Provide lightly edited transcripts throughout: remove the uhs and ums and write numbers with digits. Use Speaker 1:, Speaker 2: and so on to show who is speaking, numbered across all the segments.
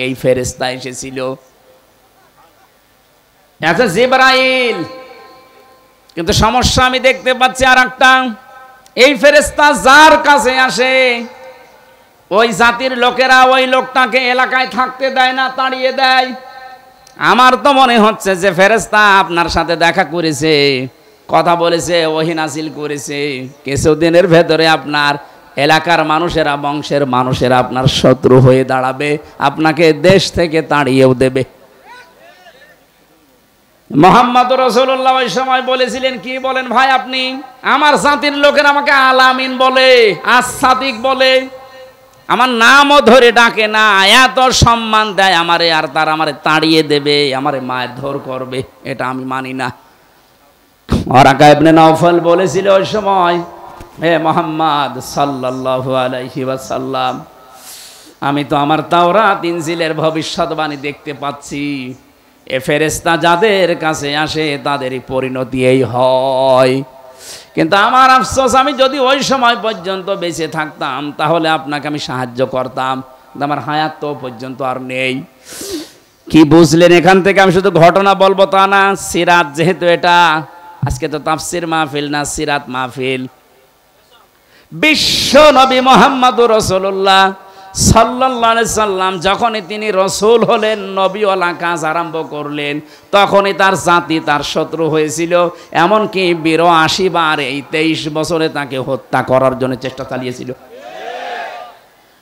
Speaker 1: এই ফেরেশতা এসেছিল। আচ্ছা জিবরাইল, কিন্তু সমস্যা আমি দেখতে পাচ্ছি আর একটা, এই ফেরেশতা যার কাছে আসে ওই জাতির লোকেরা ওই লোকটাকে এলাকায় থাকতে দেয় না, তাড়িয়ে দেয়। আমার তো মনে হচ্ছে যে ফেরেশতা আপনার সাথে দেখা করেছে, কথা বলেছে, ওহী নাযিল করেছে, কিছুদিনের ভেতরে আপনার এলাকার মানুষেরা, বংশের মানুষেরা আপনার শত্রু হয়ে দাঁড়াবে, আপনাকে দেশ থেকে তাড়িয়েও দেবে। মুহাম্মদুর রাসূলুল্লাহ ওই সময় বলেছিলেন, কি বলেন ভাই আপনি? আমার জাতির লোকেরা আমাকে আলামিন বলে, আস-সাদিক বলে, আমার নামও ধরে ডাকে না, এত সম্মান দেয় আমারে, আর তার আমারে তাড়িয়ে দেবে, আমারে মারধর করবে, এটা আমি মানি না। ওয়ারাকা ইবনে নাওফল বলেছিল ওই সময়, হে মুহাম্মদ সাল্লাল্লাহু আলাইহি ওয়াসাল্লাম, আমি তো আমার তাওরাত ইনজিলের ভবিষ্যৎবাণী দেখতে পাচ্ছি, এ ফেরেশতা যাদের কাছে আসে তাদেরই পরিণতি এই হয়। কিন্তু আমার আফসোস, আমি যদি ওই সময় পর্যন্ত বেঁচে থাকতাম তাহলে আপনাকে আমি সাহায্য করতাম, কিন্তু আমার হায়াত তো পর্যন্ত আর নেই। কি বুঝলেন এখান থেকে? আমি শুধু ঘটনা বলবো তা না, সিরাত যেহেতু এটা, আজকে তো তাফসির মাহফিল না, সিরাত মাহফিল। বিশ্ব নবী মুহাম্মদুর রাসূলুল্লাহ সাল্লাল্লাহু আলাইহি সাল্লাম যখনই তিনি রসুল হলেন, নবীওয়ালা কাজ আরম্ভ করলেন, তখনই তার জাতি তার শত্রু হয়েছিল। এমনকি ৮২ বার এই ২৩ বছরে তাকে হত্যা করার জন্য চেষ্টা চালিয়েছিল।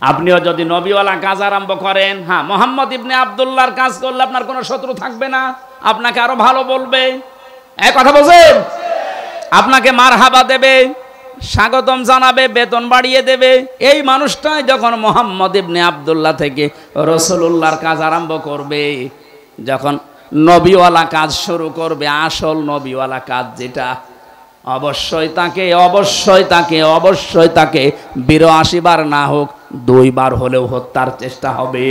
Speaker 1: আপনিও যদি নবীওয়ালা কাজ আরম্ভ করেন, হ্যাঁ, মুহাম্মদ ইবনে আব্দুল্লাহর কাজ করলে আপনার কোনো শত্রু থাকবে না, আপনাকে আরো ভালো বলবে, এই কথা বলছেন, আপনাকে মারহাবা দেবে, স্বাগতম জানাবে, বেতন বাড়িয়ে দেবে। এই মানুষটাই যখন মুহাম্মদ ইবনে আব্দুল্লাহ থেকে রাসূলুল্লাহর কাজ আরম্ভ করবে, যখন নবীওয়ালা কাজ শুরু করবে, আসল নবীওয়ালা কাজ যেটা, অবশ্যই তাকে ৮২ বার না হোক ২ বার হলেও হত্যার চেষ্টা হবে।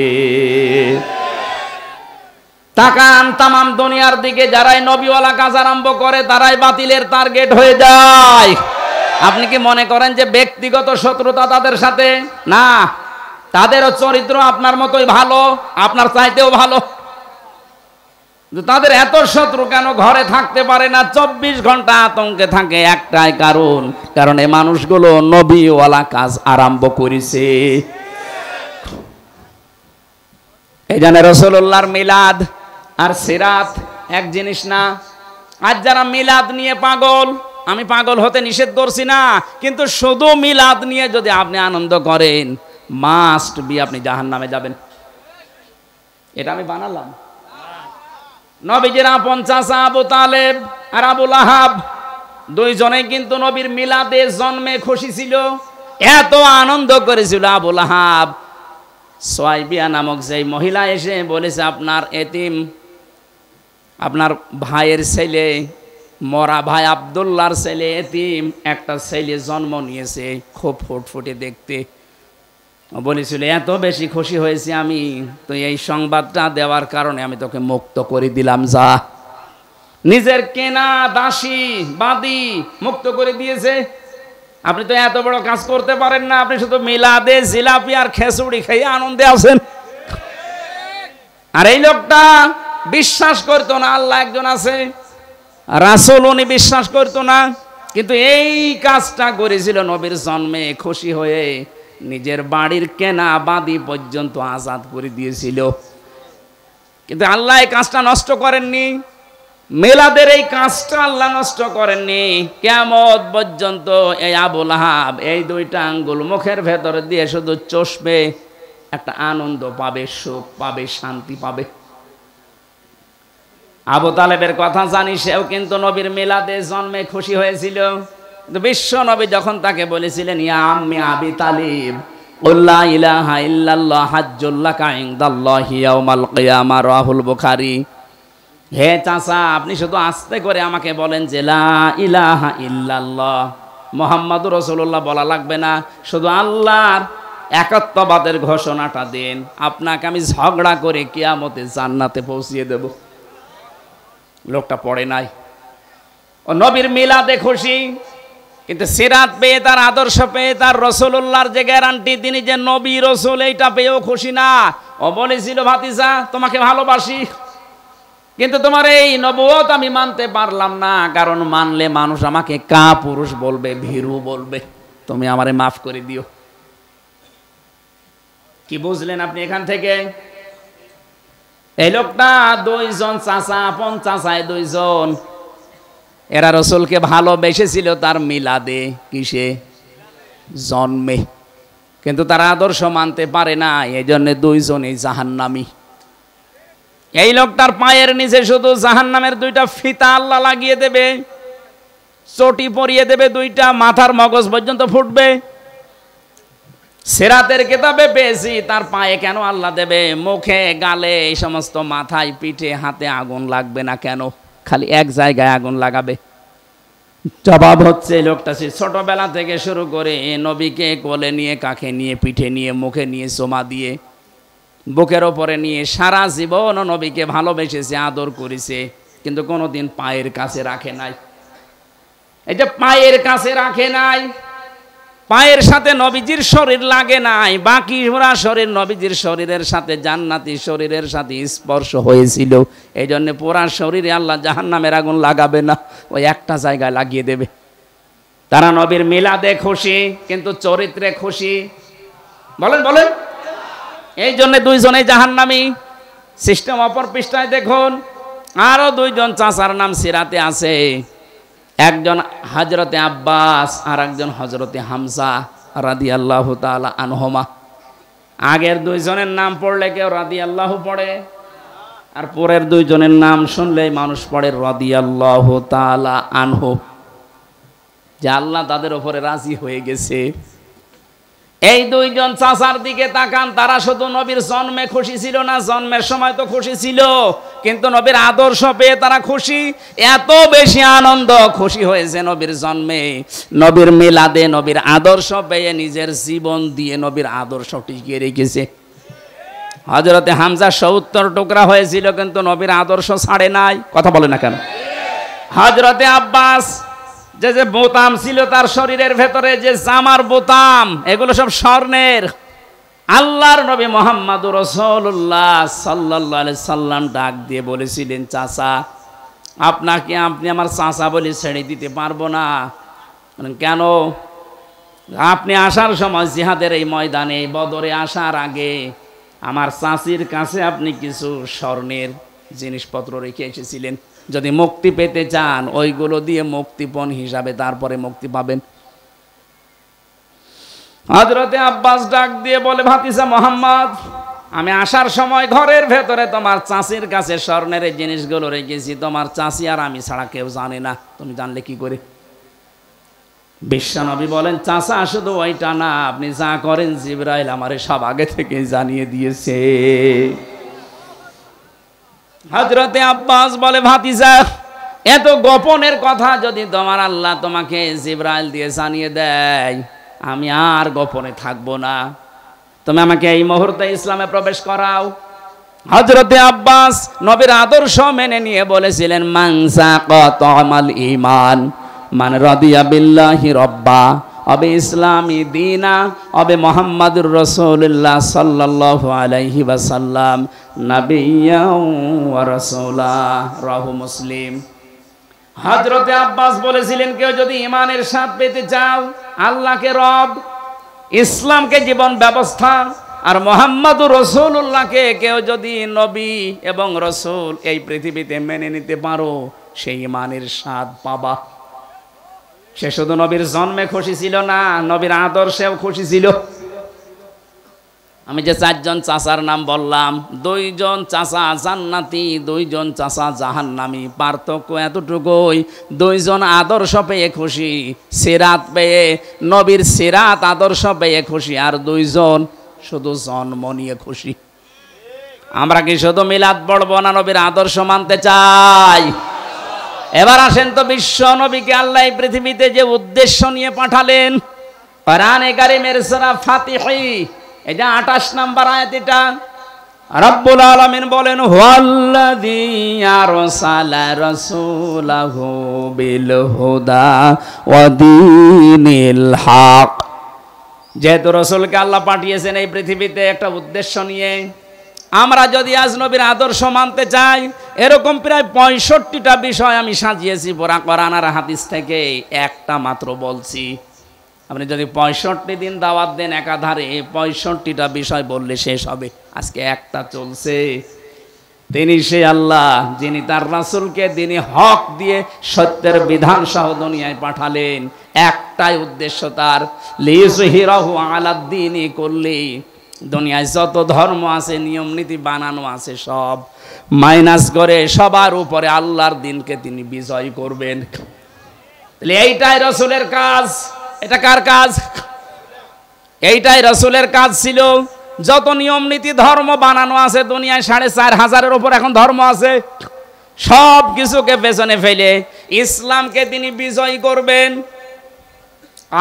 Speaker 1: তাকান তামাম দুনিয়ার দিকে, যারাই নবীওয়ালা কাজ আরম্ভ করে তারাই বাতিলের টার্গেট হয়ে যায়। আপনি কি মনে করেন যে ব্যক্তিগত শত্রুতা তাদের সাথে? না, তাদেরও চরিত্র আপনার মতোই ভালো, আপনার চাইতেও ভালো। তাদের এত শত্রু কেন? ঘরে থাকতে পারে না, ২৪ ঘন্টা আতঙ্কে থাকে, একটাই কারণ এই মানুষগুলো নবীওয়ালা কাজ আরম্ভ করেছে। এই জন্য রাসূলুল্লাহর মিলাদ আর সিরাত এক জিনিস না। আজ যারা মিলাদ নিয়ে পাগল, আমি পাগল হতে নিষেধ করছি না, কিন্তু শুধু মিলাদ নিয়ে যদি আপনি আনন্দ করেন, মাস্ট বি আপনি জাহান্নামে যাবেন। এটা আমি বানালাম। নবীজির আপন চাচা আবু তালেব আর আবু লাহাব দুইজনেই কিন্তু নবীর মিলাদে জন্মে খুশি ছিল, এত আনন্দ করেছিল। আবু লাহাব, সুয়াইবিয়া নামক যেই মহিলা এসে বলেছে, আপনার এতিম, আপনার ভাইয়ের ছেলে, মরা ভাই আব্দুল্লাহর ছেলে এতিম, একটা ছেলে জন্ম নিয়েছে, খুব ফুটফুটে দেখতে। বলেছিল, এত বেশি খুশি হয়েছি আমি, তো এই সংবাদটা দেওয়ার কারণে আমি তোকে মুক্ত করে দিলাম, যা। নিজের কেনা দাসী বাদী মুক্ত করে দিয়েছে। আপনি তো এত বড় কাজ করতে পারেন না, আপনি শুধু মিলাদে জিলাপি আর খেচুড়ি খেয়ে আনন্দে আছেন। আর এই লোকটা বিশ্বাস করতো না আল্লাহ একজন আছে, রাসূল উনি বিশ্বাস করতো না, কিন্তু এই কাজটা করেছিল নবীর জন্মে খুশি হয়ে, নিজের বাড়ির কেনা বাদী পর্যন্ত আজাদ করে দিয়েছিল। কিন্তু আল্লাহ এই কাজটা নষ্ট করেননি, মিলাদের এই কাজটা আল্লাহ নষ্ট করেননি। কিয়ামত পর্যন্ত এই আবু লাহাব এই ২টা আঙ্গুল মুখের ভেতর দিয়ে শুধু চষবে, একটা আনন্দ পাবে, সুখ পাবে, শান্তি পাবে। আবু তালেবের কথা জানি, সেও কিন্তু নবীর মিলাদে জন্মে খুশি হয়েছিল। বিশ্ব নবী যখন তাকে বলেছিলেন, ইয়া আম্মি আবি তালিব, লা ইলাহা ইল্লাল্লাহ হাজ্জুল লাকা ইনদাল্লাহি ইয়াউমাল কিয়ামা, রাহুল বুখারী, হে চাচা, আপনি শুধু আস্তে করে আমাকে বলেন যে লা ইলাহা ইল্লাল্লাহ, মুহাম্মাদুর রাসূলুল্লাহ বলা লাগবে না, শুধু আল্লাহর একত্ববাদের ঘোষণাটা দেন, আপনাকে আমি ঝগড়া করে কিয়ামতে জান্নাতে পৌঁছিয়ে দেব। লোকটা পড়ে নাই, ও নবীর মিলাদে খুশি, কিন্তু সিরাত পেয়ে, তার আদর্শ পেয়ে, তার রাসূলুল্লাহর যে গ্যারান্টি তিনি যে নবী রসুল, এইটা পেয়েও খুশি না। ও বলেছিল ভাতিজা তোমাকে ভালোবাসি, কিন্তু তোমার এই নবুয়ত আমি মানতে পারলাম না, কারণ মানলে মানুষ আমাকে কাপুরুষ বলবে, ভীরু বলবে, তুমি আমারে মাফ করে দিও। কি বুঝলেন আপনি এখান থেকে? এই লোকটা দুইজন চাচা, আপন চাচায় দুইজন, এরা রসুলকে ভালোবেসেছিল তার মিলাদে, কিসে? জন্মে, কিন্তু তারা আদর্শ মানতে পারে না, এই জন্য দুইজনই জাহান্নামী। এই লোকটার পায়ের নিচে শুধু জাহান্নামের দুইটা ফিতা আল্লাহ লাগিয়ে দেবে, চটি পরিয়ে দেবে দুইটা, মাথার মগজ পর্যন্ত ফুটবে। সিরাতের কিতাবে পেয়েছি তার পায়ে কেন আল্লাহ দেবে? মুখে, গালে, এই সমস্ত মাথায়, পিঠে, হাতে আগুন লাগবে না কেন? খালি এক জায়গায় আগুন লাগাবে। জবাব হচ্ছে লোকটা সে ছোটবেলা থেকে শুরু করে নবীকে কোলে নিয়ে, কাঁখে নিয়ে, পিঠে নিয়ে, মুখে নিয়ে, চোমা দিয়ে, বুকের ওপরে নিয়ে সারা জীবন নবীকে ভালোবেসেছে, আদর করেছে, কিন্তু কোনোদিন পায়ের কাছে রাখে নাই। এই যে পায়ের কাছে রাখে নাই, পায়ের সাথে নবীজির শরীর লাগে নাই, বাকি পুরা শরীর নবীজির শরীরের সাথে, জান্নাতি শরীরের সাথে স্পর্শ হয়েছিল। এই জন্য পুরা শরীরে আল্লাহ জাহান্নামের আগুন লাগাবে না, ওই একটা জায়গায় লাগিয়ে দেবে। তারা নবীর মিলাদে খুশি, কিন্তু চরিত্রে খুশি। বলেন বলেন, এই জন্য দুইজনেই জাহান্নামী। সিস্টেম অপর পৃষ্ঠায় দেখুন, আরো দুইজন চাচার নাম সিরাতে আছে, একজন হযরতে আব্বাস আর একজন হযরতে হামজা রাদিয়াল্লাহু তাআলা আনহুমা। আগের দুইজনের নাম পড়লে কেউ রাদিয়াল্লাহু পড়ে, আর পরের দুইজনের নাম শুনলেই মানুষ পড়ে রাদিয়াল্লাহু তাআলা আনহু, যে আল্লাহ তাদের উপরে রাজি হয়ে গেছে। এই দুইজন চাচার দিকে তাকান, তারা শুধু নবীর জন্মে খুশি ছিল না, জন্মের সময় তো খুশি ছিল, কিন্তু নবীর আদর্শ পেয়ে তারা খুশি। এত বেশি আনন্দ, খুশি হয়েছে নবীর জন্মে, নবীর মিলাদে, নবীর আদর্শ পেয়ে নিজের জীবন দিয়ে নবীর আদর্শ টিকিয়ে রেখেছে। হযরতে হামজা ৭০ টুকরা হয়েছিল, কিন্তু নবীর আদর্শ ছাড়ে নাই। কথা বলে না কেন? হযরতে আব্বাস যে যে বোতাম ছিল তার শরীরের ভেতরে, যে জামার বোতাম, এগুলো সব স্বর্ণের। আল্লাহর নবী মুহাম্মদুর রাসূলুল্লাহ সাল্লাল্লাহু আলাইহি সাল্লাম ডাক দিয়ে বলেছিলেন, চাচা আপনাকে, আপনি আমার চাচা বলে ছেড়ে দিতে পারবো না। কেন? আপনি আসার সময় জিহাদের এই ময়দানে, বদরে আসার আগে আমার চাচির কাছে আপনি কিছু স্বর্ণের জিনিসপত্র রেখে এসেছিলেন, যদি মুক্তি পেতে চান ওইগুলো দিয়ে মুক্তিপণ হিসাবে তারপরে মুক্তি পাবেন। হযরতে আব্বাস ডাক দিয়ে বলে, ভাতিজা মুহাম্মদ, আমি আসার সময় ঘরের ভেতরে তোমার চাচির কাছে স্বর্ণের এই জিনিসগুলো রেখেছি, তোমার চাচি আর আমি ছাড়া কেউ জানে না, তুমি জানলে কি করে? বিশ্বনবী বলেন, চাচা শুধু ওইটা না, আপনি যা করেন জিবরাইল আমারে সব আগে থেকে জানিয়ে দিয়েছে। হযরতে আব্বাস বলে, ভাতিজা এত গোপনের কথা যদি তোমার আল্লাহ তোমাকে জিবরাইল দিয়ে জানিয়ে দেয়, আমি আর গোপনে থাকবো না, তুমি আমাকে এই মুহূর্তে ইসলামে প্রবেশ করাও। হযরতে আব্বাস নবীর আদর্শ মেনে নিয়ে বলেছিলেন, মান সাকাতামাল ঈমান মান রাদিয়া বিল্লাহি রাব্বা আবে ইসলামী দীনা আবে মুহাম্মাদুর রাসূলুল্লাহ সাল্লাল্লাহু আলাইহি ওয়াসাল্লাম নাবিয়্যা ওয়া রাসূলা, রাহু মুসলিম। হযরতে আব্বাস বলেছিলেন, কেউ যদি ঈমানের স্বাদ পেতে চাও, আল্লাহকে রব, ইসলামকে জীবন ব্যবস্থা, আর মুহাম্মাদুর রাসূলুল্লাহকে কেউ যদি নবী এবং রাসূল এই পৃথিবীতে মেনে নিতে পারো, সেই ঈমানের স্বাদ পাবা। সে শুধু নবীর জন্মে খুশি ছিল না, নবীর আদর্শেও খুশি ছিল। আমি যে চারজন চাচার নাম বললাম, দুইজন চাচা জান্নাতি, দুইজন চাচা জাহান্নামী। পার্থক্য এতটুকুই, দুইজন আদর্শ পেয়ে খুশি, সিরাত পেয়ে, নবীর সিরাত আদর্শ পেয়ে খুশি, আর দুইজন শুধু জন্ম নিয়ে খুশি। আমরা কি শুধু মিলাদ পড়বো না, নবীর আদর্শ মানতে চাই? এবার আসেন তো, বিশ্ব নবীকে আল্লাহ এই পৃথিবীতে যে উদ্দেশ্য নিয়ে পাঠালেন, কোরআনে কারীমের সূরা ফাতিহি, এটা 28 নম্বর আয়াত। এটা রব্বুল আলামিন বলেন, হুয়াল্লাযী আরসালা রাসূলাহু বিল হুদা ওয়া দীনিল হক। যেহেতু রাসূলকে আল্লাহ পাঠিয়েছেন এই পৃথিবীতে একটা উদ্দেশ্য নিয়ে, আমরা যদি আজ নবীর আদর্শ মানতে চাই, এরকম প্রায় 65টা বিষয় আমি সাজিয়েছি কোরআন আর হাদিস থেকে, একটা মাত্র বলছি। আপনি যদি 65 দিন দাওয়াত দেন একাধারে, 65টা বিষয় বললে শেষ হবে। আজকে একটা চলছে। তিনি সে আল্লাহ যিনি তার রাসূলকে দিনে হক দিয়ে সত্যের বিধান সহ দুনিয়ায় পাঠালেন। একটাই উদ্দেশ্য তার, লিইয়ুযহিরাহু আলাদ-দীনি কুল্লি। দুনিয়ায় যত ধর্ম আছে, নিয়ম নীতি বানানো আছে, সব মাইনাস করে সবার উপরে আল্লাহর দিনকে তিনি বিজয় করবেন। তাহলে এইটাই রাসূলের কাজ। এটা কার কাজ? এইটাই রাসূলের কাজ ছিল। যত নিয়ম নীতি ধর্ম বানানো আছে দুনিয়ায়, 4500-এর উপর এখন ধর্ম আছে, সব কিছুকে পেছনে ফেলে ইসলামকে তিনি বিজয় করবেন।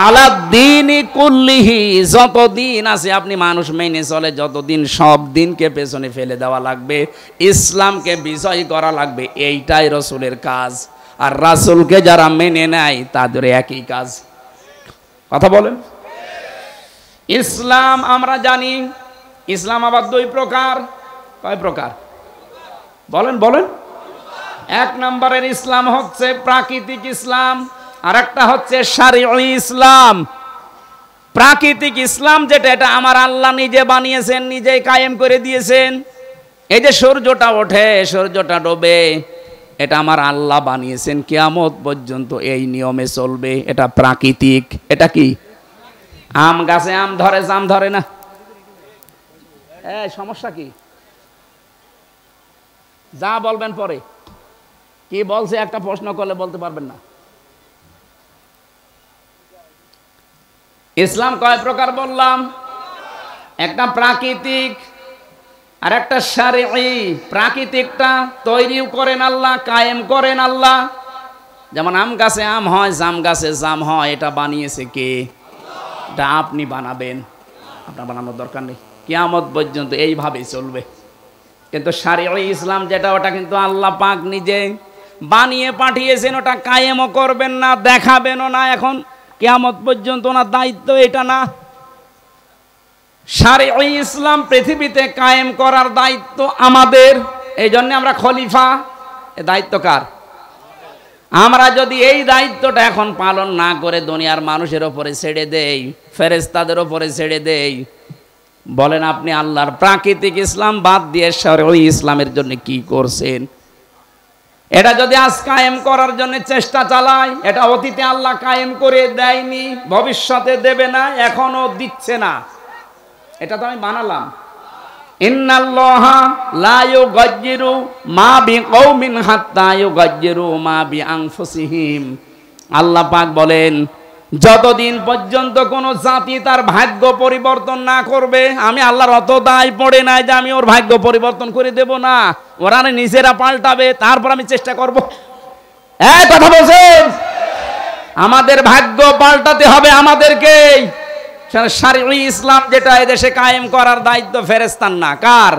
Speaker 1: আলাদ-দীনি কুল্লিহি, যত দিন আছে আপনি মানুষ মেনে চলে, যত দিন, সব দিনকে পেছনে ফেলে দেওয়া লাগবে, ইসলামকে বিজয় করা লাগবে। এইটাই রাসূলের কাজ। আর রাসূলকে যারা মেনে নেয় তাদের একই কাজ। কথা বলেন। ইসলাম আমরা জানি, ইসলাম আবার 2 প্রকার। কয় প্রকার? বলেন বলেন। 1 নম্বরের ইসলাম হচ্ছে প্রাকৃতিক ইসলাম, আর একটা হচ্ছে শারঈ ইসলাম। প্রাকৃতিক ইসলাম যেটা, এটা আমার আল্লাহ নিজে বানিয়েছেন, নিজেই কায়েম করে দিয়েছেন। এই যে সূর্যটা ওঠে, সূর্যটা ডোবে, এটা আমার আল্লাহ বানিয়েছেন, কিয়ামত পর্যন্ত এই নিয়মে চলবে। এটা প্রাকৃতিক। এটা কি? আম গাছে আম ধরে, জাম ধরে না। সমস্যা কি? যা বলবেন পরে। কি বলছে একটা প্রশ্ন করলে বলতে পারবেন না। ইসলাম কয় প্রকার বললাম? একটা প্রাকৃতিক আর একটা শারঈ। প্রাকৃতিকটা তৈরিও করেন আল্লাহ, কায়েম করেন আল্লাহ। যেমন আম গাছে আম হয়, জাম গাছে জাম হয়, এটা বানিয়েছে কে? এটা আপনি বানাবেন, আপনার বানানোর দরকার নেই। কিয়ামত পর্যন্ত এইভাবেই চলবে। কিন্তু শারঈ ইসলাম যেটা, ওটা কিন্তু আল্লাহ পাক নিজে বানিয়ে পাঠিয়েছেন। ওটা কায়েমও করবেন না, দেখাবেনও না। এখন কিয়ামত পর্যন্ত ওনার দায়িত্ব এটা না। শারঈ ইসলাম পৃথিবীতে কায়েম করার দায়িত্ব আমাদের। এই জন্য আমরা খলিফা। এ দায়িত্ব কার? আমরা যদি এই দায়িত্বটা এখন পালন না করে দুনিয়ার মানুষের ওপরে ছেড়ে দেই, ফেরেশতাদের ওপরে ছেড়ে দেই, বলেন আপনি আল্লাহর প্রাকৃতিক ইসলাম বাদ দিয়ে শারঈ ইসলামের জন্য কি করছেন? এটা যদি আজ কায়েম করার জন্য চেষ্টা চালায়, এটা অতীতে আল্লাহ কায়েম করে দেয়নি, ভবিষ্যতে দেবে না, এখনো দিচ্ছে না। এটা তো আমি বানালাম। ইন্নাল্লাহা লা ইউগায়্যিরু মা বিকওমিন হাত্তা ইউগায়্যিরু মা বিআনফুসিহিম। আল্লাহ পাক বলেন, যতদিন পর্যন্ত কোন জাতি তার ভাগ্য পরিবর্তন না করবে, আমি আল্লাহর অত দায় পড়ে নাই যে আমি ওর ভাগ্য পরিবর্তন করে দেব না। ওরা নিজেরা পাল্টাবে, তারপর আমি চেষ্টা করব। কথা বলছেন? আমাদের ভাগ্য পাল্টাতে হবে আমাদেরকেই। শারঈ ইসলাম যেটা এদেশে কায়েম করার দায়িত্ব ফেরেশতার না, কার?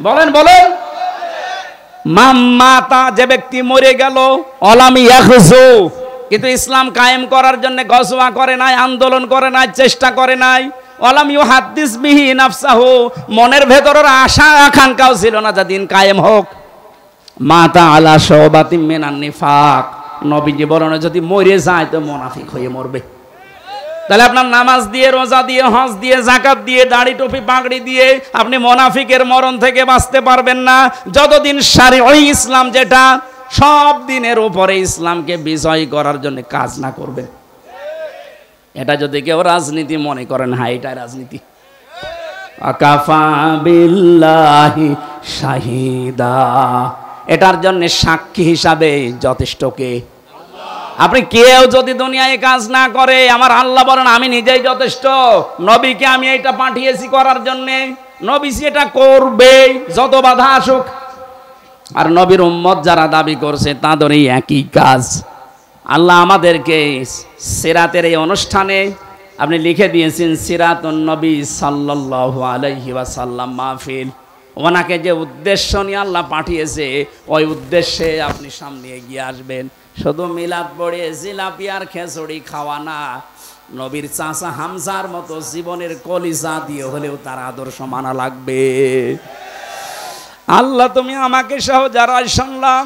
Speaker 1: বলেন বলেন। মাতা, যে ব্যক্তি মরে গেল, অলামি ইয়াখজু, কিন্তু ইসলাম কায়েম করার জন্য গজওয়া করে নাই, আন্দোলন করে নাই, চেষ্টা করে নাই। ওয়ালাম ইউহাদ্দিস বিহি নাফসাহু, মনের ভেতরের আশা আকাঙ্ক্ষাও ছিল না যে দিন কায়েম হোক। মাতা আলা শাওবাতিন মিনান নিফাক, নবীজি বলেন যদি মরে যায় তো মুনাফিক হয়ে মরবে। তাহলে আপনার নামাজ দিয়ে, রোজা দিয়ে, হজ দিয়ে, যাকাত দিয়ে, দাড়ি টুপি পাগড়ি দিয়ে আপনি মুনাফিকের মরণ থেকে বাঁচতে পারবেন না যতদিন শারঈ ইসলাম যেটা সব দিনের উপরে ইসলামকে বিজয় করার জন্য কাজ না করবে। এটা যদি কেউ রাজনীতি মনে করেন, হ্যাঁ এটা রাজনীতি। আকাফা বিল্লাহি শাহিদা, এটার জন্য সাক্ষী হিসাবে যথেষ্ট কে? আপনি কেউ যদি দুনিয়ায় কাজ না করে, আমার আল্লাহ বলেন আমি নিজেই যথেষ্ট। নবীকে আমি এটা পাঠিয়েছি করার জন্য, নবী সেটা করবে যত বাধা আসুক। আর নবীর উম্মত যারা দাবি করছে তাদের এই একই কাজ। আল্লাহ আমাদেরকে সিরাতের এই অনুষ্ঠানে আপনি লিখে দিয়েছেন সিরাতুন নবী সাল্লাল্লাহু আলাইহি ওয়াসাল্লাম মাহফিল। ওনাকে যে উদ্দেশ্য নিয়ে আল্লাহ পাঠিয়েছে, ওই উদ্দেশ্যে আপনি সামনে এগিয়ে আসবেন। শুধু মিলাদ পড়ে জিলাপি আর খিচুড়ি খাওয়া না, নবীর চাচা হামজার মতো জীবনের কলিজা দিয়ে হলেও তার আদর্শ মানা লাগবে। আল্লাহ তুমি আমাকে সহ যারা শুনলাম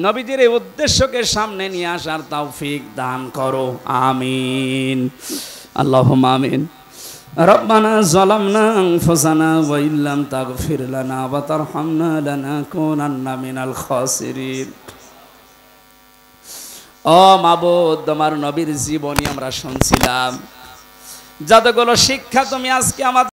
Speaker 1: নবীজির এই উদ্দেশ্যকে সামনে নিয়ে আসার তৌফিক দান করো, আমিন। আল্লাহুম্মা আমিন। রব্বানা যালামনা আনফুসানা ওয়া ইল্লাম তাগফির লানা ওয়া তারহামনা লানাকুনান্না মিনাল খাসিরিন। ও মাবুদ, তোমার নবীর জীবনী আমরা শুনছিলাম, যতগুলো শিক্ষা তুমি আজকে আমাদের